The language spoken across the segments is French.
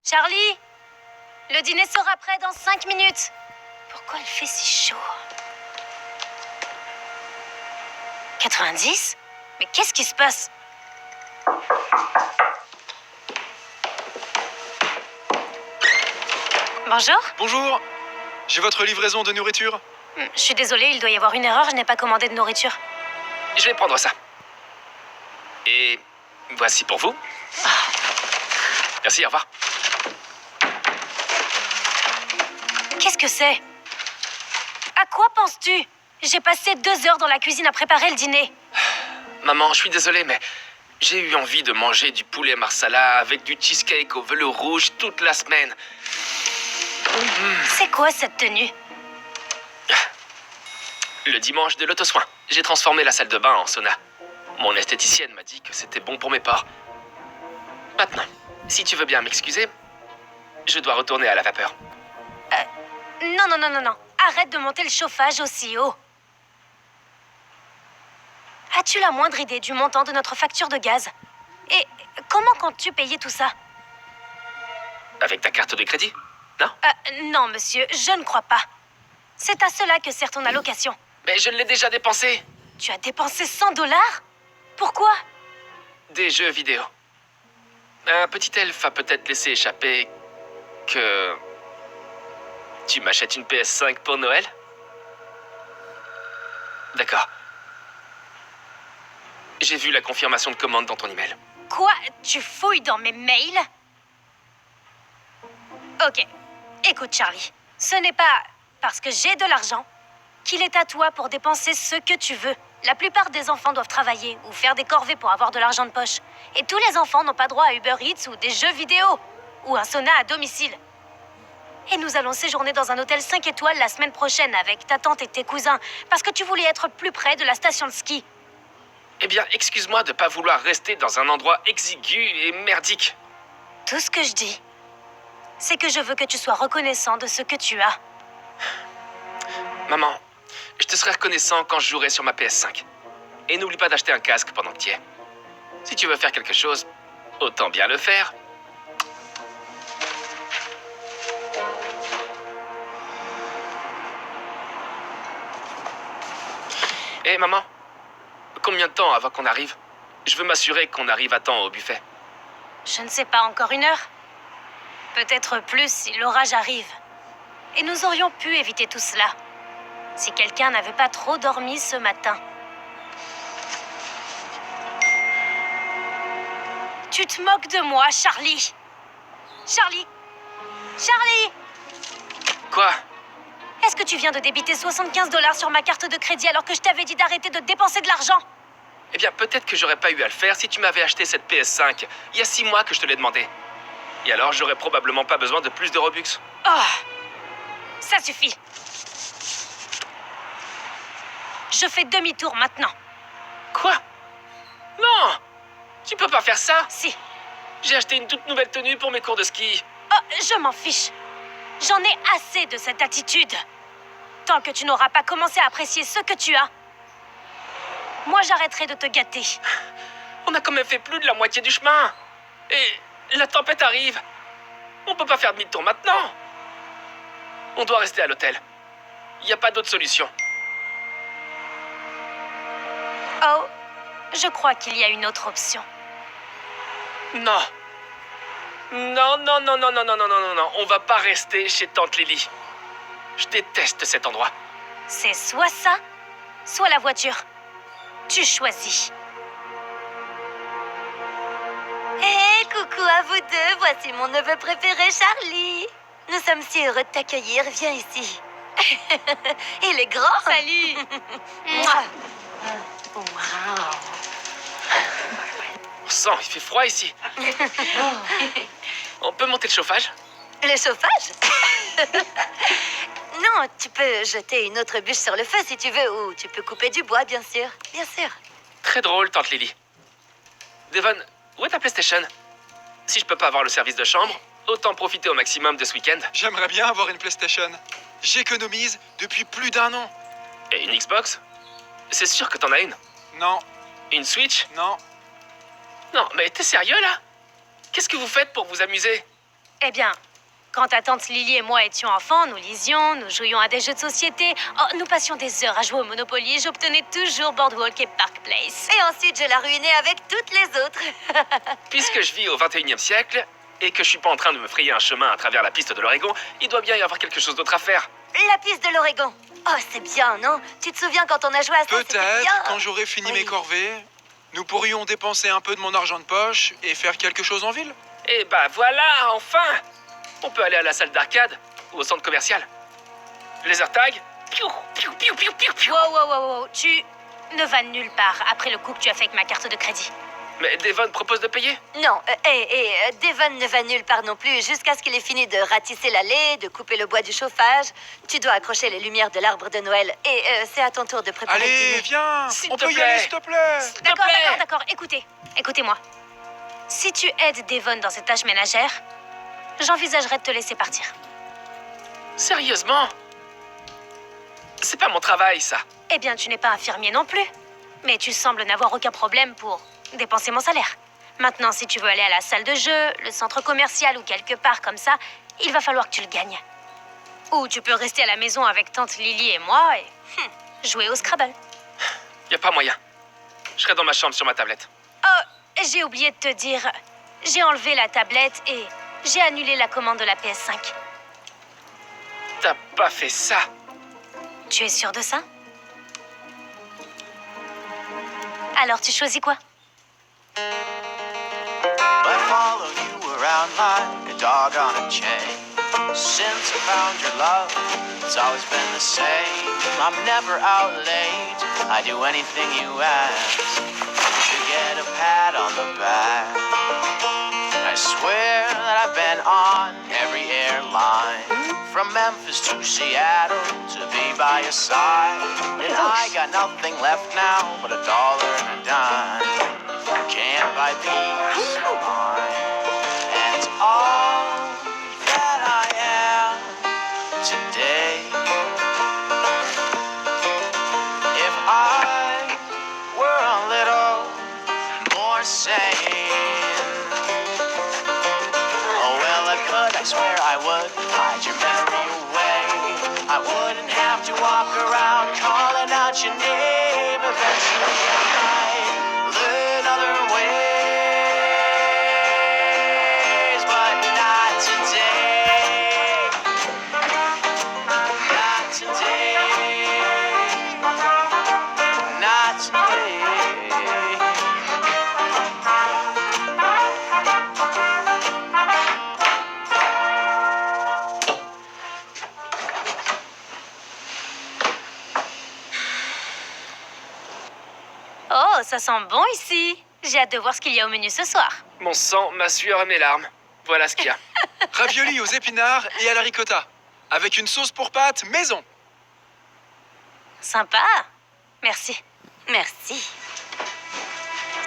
Charlie, le dîner sera prêt dans 5 minutes. Pourquoi il fait si chaud? 90? Mais qu'est-ce qui se passe? Bonjour. Bonjour. J'ai votre livraison de nourriture. Je suis désolée, il doit y avoir une erreur, je n'ai pas commandé de nourriture. Je vais prendre ça. Et voici pour vous. Merci, au revoir. Qu'est-ce que c'est? À quoi penses-tu? J'ai passé 2 heures dans la cuisine à préparer le dîner. Maman, je suis désolé, mais j'ai eu envie de manger du poulet marsala avec du cheesecake au velours rouge toute la semaine. C'est quoi cette tenue? Le dimanche de l'auto-soin, j'ai transformé la salle de bain en sauna. Mon esthéticienne m'a dit que c'était bon pour mes pores. Maintenant, si tu veux bien m'excuser, je dois retourner à la vapeur. Non. Arrête de monter le chauffage aussi haut. As-tu la moindre idée du montant de notre facture de gaz? Et comment comptes-tu payer tout ça? Avec ta carte de crédit? Non? Non, monsieur, je ne crois pas. C'est à cela que sert ton allocation. Mais je l'ai déjà dépensé. Tu as dépensé 100 $? Pourquoi? Des jeux vidéo. Un petit elfe a peut-être laissé échapper que... Tu m'achètes une PS5 pour Noël? D'accord. J'ai vu la confirmation de commande dans ton email. Quoi? Tu fouilles dans mes mails? Ok. Écoute, Charlie. Ce n'est pas parce que j'ai de l'argent qu'il est à toi pour dépenser ce que tu veux. La plupart des enfants doivent travailler ou faire des corvées pour avoir de l'argent de poche. Et tous les enfants n'ont pas droit à Uber Eats ou des jeux vidéo. Ou un sauna à domicile. Et nous allons séjourner dans un hôtel 5 étoiles la semaine prochaine avec ta tante et tes cousins. Parce que tu voulais être plus près de la station de ski. Eh bien, excuse-moi de pas vouloir rester dans un endroit exigu et merdique. Tout ce que je dis, c'est que je veux que tu sois reconnaissant de ce que tu as. Maman, je te serai reconnaissant quand je jouerai sur ma PS5. Et n'oublie pas d'acheter un casque pendant que tu y es. Si tu veux faire quelque chose, autant bien le faire. Hé, maman, combien de temps avant qu'on arrive? Je veux m'assurer qu'on arrive à temps au buffet. Je ne sais pas, encore 1 heure? Peut-être plus si l'orage arrive. Et nous aurions pu éviter tout cela. Si quelqu'un n'avait pas trop dormi ce matin. Tu te moques de moi, Charlie. Charlie! Quoi? Est-ce que tu viens de débiter 75 $ sur ma carte de crédit alors que je t'avais dit d'arrêter de dépenser de l'argent? Eh bien, peut-être que j'aurais pas eu à le faire si tu m'avais acheté cette PS5. Il y a 6 mois que je te l'ai demandé. Et alors, j'aurais probablement pas besoin de plus de Robux. Oh! Ça suffit. Je fais demi-tour maintenant. Quoi? Non! Tu peux pas faire ça! Si. J'ai acheté une toute nouvelle tenue pour mes cours de ski. Oh, je m'en fiche. J'en ai assez de cette attitude. Tant que tu n'auras pas commencé à apprécier ce que tu as, moi j'arrêterai de te gâter. On a quand même fait plus de la moitié du chemin. Et la tempête arrive. On peut pas faire demi-tour maintenant. On doit rester à l'hôtel. Il n'y a pas d'autre solution. Oh, je crois qu'il y a une autre option. Non. Non. On va pas rester chez Tante Lily. Je déteste cet endroit. C'est soit ça, soit la voiture. Tu choisis. Hé, coucou à vous deux, voici mon neveu préféré, Charlie. Nous sommes si heureux de t'accueillir, viens ici. Il est grand. Salut. Mouah. Sang, il fait froid ici. On peut monter le chauffage? Le chauffage? Non, tu peux jeter une autre bûche sur le feu si tu veux, ou tu peux couper du bois, bien sûr. Bien sûr. Très drôle, Tante Lily. Devon, où est ta PlayStation? Si je peux pas avoir le service de chambre, autant profiter au maximum de ce week-end. J'aimerais bien avoir une PlayStation. J'économise depuis plus d'1 an. Et une Xbox? C'est sûr que t'en as une. Non, Une Switch? non. Non, mais t'es sérieux là? Qu'est-ce que vous faites pour vous amuser? Eh bien, quand ta tante Lily et moi étions enfants, nous lisions, nous jouions à des jeux de société, oh, nous passions des heures à jouer au Monopoly et j'obtenais toujours Boardwalk et Park Place. Et ensuite, je la ruinais avec toutes les autres. Puisque je vis au 21e siècle et que je suis pas en train de me frayer un chemin à travers la piste de l'Oregon, il doit bien y avoir quelque chose d'autre à faire. La piste de l'Oregon. Oh, c'est bien, non? Tu te souviens quand on a joué à ça? C'était bien. Peut-être, quand j'aurai fini Oui. mes corvées, nous pourrions dépenser un peu de mon argent de poche et faire quelque chose en ville. Et bah voilà, enfin! On peut aller à la salle d'arcade ou au centre commercial. Laser tag, piou, piou, piou, piou, piou, piou. Wow, tu ne vas nulle part après le coup que tu as fait avec ma carte de crédit. Mais Devon propose de payer? Non, Devon ne va nulle part non plus jusqu'à ce qu'il ait fini de ratisser l'allée, de couper le bois du chauffage. Tu dois accrocher les lumières de l'arbre de Noël et c'est à ton tour de préparer le Allez, dîner. viens, S'il on te peut y plaît. aller, s'il te plaît. D'accord, écoutez-moi. Si tu aides Devon dans ses tâches ménagères, j'envisagerais de te laisser partir. Sérieusement? C'est pas mon travail, ça. Eh bien, tu n'es pas infirmier non plus. Mais tu sembles n'avoir aucun problème pour dépenser mon salaire. Maintenant, si tu veux aller à la salle de jeu, le centre commercial ou quelque part comme ça, il va falloir que tu le gagnes. Ou tu peux rester à la maison avec tante Lily et moi et jouer au Scrabble. Y a pas moyen. Je serai dans ma chambre sur ma tablette. Oh, j'ai oublié de te dire, j'ai enlevé la tablette et j'ai annulé la commande de la PS5. T'as pas fait ça? Tu es sûr de ça? Alors tu choisis quoi? I follow you around like a dog on a chain. Since I found your love, it's always been the same. I'm never out late, I do anything you ask to get a pat on the back. I swear that I've been on every airline, from Memphis to Seattle to be by your side. And I got nothing left now but $1 and a dime. Can't buy peace of mind. And it's all that I am today. If I were a little more sane, oh well I could, I swear I would hide your memory away. I wouldn't have to walk around calling out your name. Eventually I might learn other ways, but not today. Not today. Not today. Oh, ça sent bon ici. J'ai hâte de voir ce qu'il y a au menu ce soir. Mon sang, ma sueur et mes larmes. Voilà ce qu'il y a. Raviolis aux épinards et à la ricotta, avec une sauce pour pâtes maison. Sympa. Merci. Merci.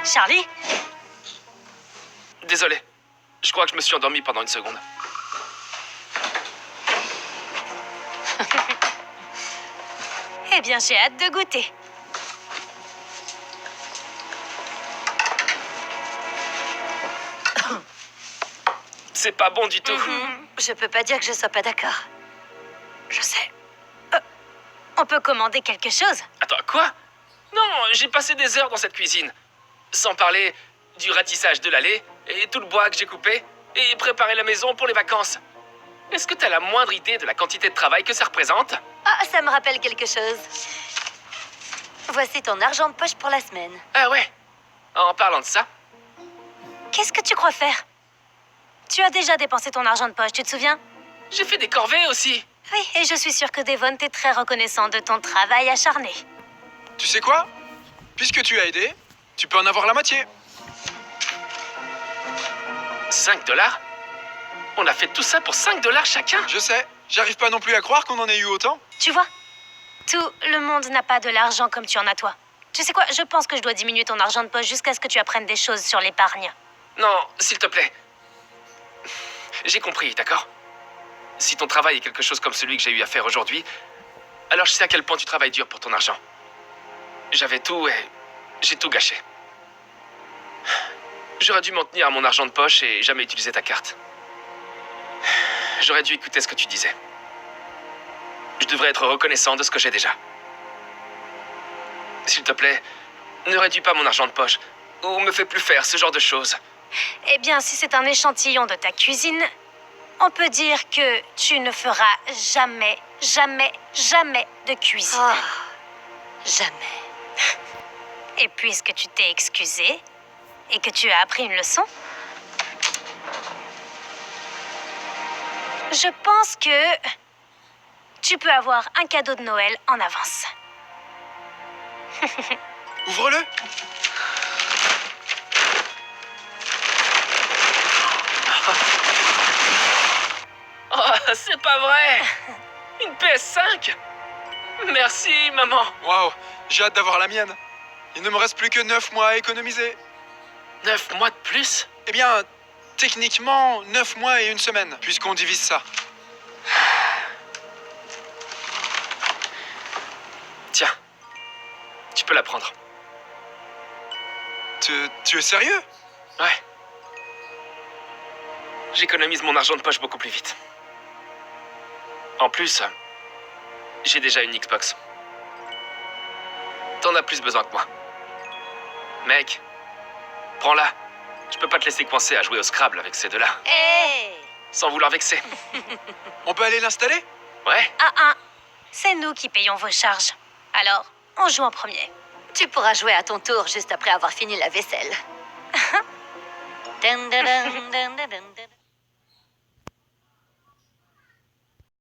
Charlie? Désolé. Je crois que je me suis endormi pendant une seconde. Eh bien, j'ai hâte de goûter. C'est pas bon du tout. Je peux pas dire que je sois pas d'accord. Je sais. On peut commander quelque chose? Attends, quoi? Non, j'ai passé des heures dans cette cuisine. Sans parler du ratissage de l'allée et tout le bois que j'ai coupé et préparer la maison pour les vacances. Est-ce que t'as la moindre idée de la quantité de travail que ça représente? Ah, ça me rappelle quelque chose. Voici ton argent de poche pour la semaine. Ah ouais. En parlant de ça, Qu'est-ce que tu crois faire? Tu as déjà dépensé ton argent de poche, tu te souviens? j'ai fait des corvées aussi. Oui, et je suis sûre que Devon t'est très reconnaissant de ton travail acharné. Tu sais quoi? Puisque tu as aidé, tu peux en avoir la moitié. $5? On a fait tout ça pour $5 chacun? Je sais, j'arrive pas non plus à croire qu'on en ait eu autant. Tu vois? Tout le monde n'a pas de l'argent comme tu en as toi. Tu sais quoi? Je pense que je dois diminuer ton argent de poche jusqu'à ce que tu apprennes des choses sur l'épargne. Non, s'il te plaît. J'ai compris, d'accord? Si ton travail est quelque chose comme celui que j'ai eu à faire aujourd'hui, alors je sais à quel point tu travailles dur pour ton argent. J'avais tout et j'ai tout gâché. J'aurais dû m'en tenir à mon argent de poche et jamais utiliser ta carte. J'aurais dû écouter ce que tu disais. Je devrais être reconnaissant de ce que j'ai déjà. S'il te plaît, ne réduis pas mon argent de poche. Ou me fais plus faire ce genre de choses. Eh bien, si c'est un échantillon de ta cuisine, on peut dire que tu ne feras jamais, jamais, jamais de cuisine. Oh, jamais. Et puisque tu t'es excusé et que tu as appris une leçon, je pense que tu peux avoir un cadeau de Noël en avance. Ouvre-le. Oh, c'est pas vrai! Une PS5? Merci, maman! Waouh, j'ai hâte d'avoir la mienne. Il ne me reste plus que 9 mois à économiser. 9 mois de plus? Eh bien, techniquement, 9 mois et 1 semaine, puisqu'on divise ça. Tiens, tu peux la prendre. Tu es sérieux? Ouais. J'économise mon argent de poche beaucoup plus vite. En plus, j'ai déjà une Xbox. T'en as plus besoin que moi. Mec, prends-la. Je peux pas te laisser coincé à jouer au Scrabble avec ces deux-là. Hé! Sans vouloir vexer. On peut aller l'installer? Ouais? C'est nous qui payons vos charges. Alors, on joue en premier. Tu pourras jouer à ton tour juste après avoir fini la vaisselle. Dun, dun, dun, dun, dun, dun, dun.